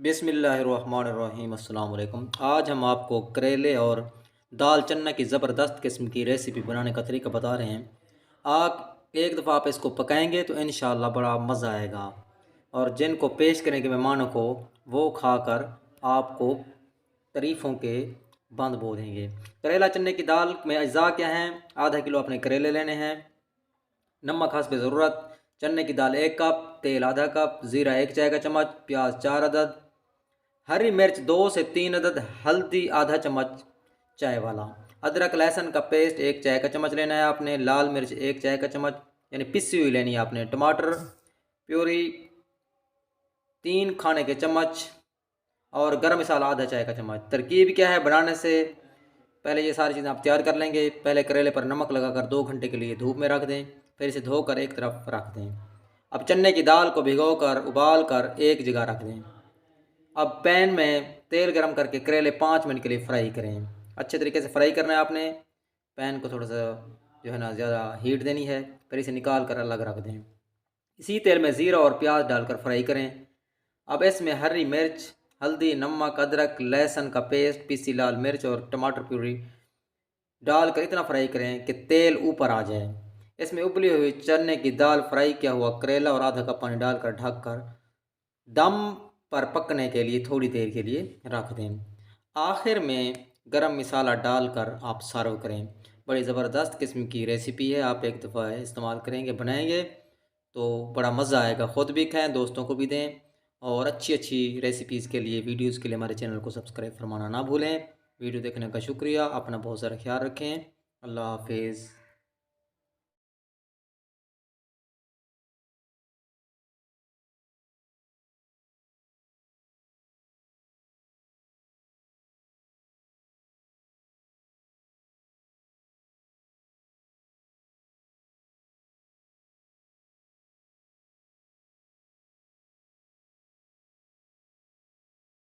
बिस्मिल्लाहिर्रहमानिर्रहीम अस्सलाम वालेकुम। आज हम आपको करेले और दाल चन्ना की ज़बरदस्त किस्म की रेसिपी बनाने का तरीका बता रहे हैं। आप एक दफ़ा आप इसको पकाएंगे तो इंशाअल्लाह बड़ा मज़ा आएगा और जिनको पेश करेंगे मेहमानों को वो खाकर आपको तारीफ़ों के बंद बो देंगे। करेला चने की दाल में अज्जा क्या हैं? आधा किलो अपने करेले लेने हैं, नमक हस्ब ज़रूरत, चने की दाल 1 कप, तेल आधा कप, ज़ीरा 1 चाय का चम्मच, प्याज 4 अदद, हरी मिर्च 2 से 3 अदद, हल्दी आधा चम्मच चाय वाला, अदरक लहसुन का पेस्ट 1 चाय का चम्मच लेना है आपने, लाल मिर्च 1 चाय का चम्मच यानी पिसी हुई लेनी है आपने, टमाटर प्यूरी 3 खाने के चम्मच और गरम मसाला आधा चाय का चम्मच। तरकीब क्या है बनाने से पहले? ये सारी चीज़ें आप तैयार कर लेंगे। पहले करेले पर नमक लगाकर 2 घंटे के लिए धूप में रख दें, फिर इसे धोकर एक तरफ रख दें। अब चने की दाल को भिगोकर उबाल कर एक जगह रख दें। अब पैन में तेल गरम करके करेले 5 मिनट के लिए फ्राई करें। अच्छे तरीके से फ्राई करना है आपने। पैन को थोड़ा सा जो है ना ज़्यादा हीट देनी है, फिर इसे निकाल कर अलग रख दें। इसी तेल में ज़ीरा और प्याज डालकर फ्राई करें। अब इसमें हरी मिर्च, हल्दी, नमक, अदरक लहसुन का पेस्ट, पीसी लाल मिर्च और टमाटर प्यूरी डालकर इतना फ्राई करें कि तेल ऊपर आ जाए। इसमें उबली हुई चने की दाल, फ्राई किया हुआ करेला और आधा कप पानी डालकर ढककर दम पर पकने के लिए थोड़ी देर के लिए रख दें। आखिर में गरम मसाला डालकर आप सर्व करें। बड़ी ज़बरदस्त किस्म की रेसिपी है, आप एक दफ़ा इस्तेमाल करेंगे बनाएंगे तो बड़ा मज़ा आएगा। ख़ुद भी खाएं, दोस्तों को भी दें और अच्छी अच्छी रेसिपीज़ के लिए, वीडियोज़ के लिए हमारे चैनल को सब्सक्राइब फरमाना ना भूलें। वीडियो देखने का शुक्रिया। अपना बहुत सारा ख्याल रखें। अल्लाह हाफिज़।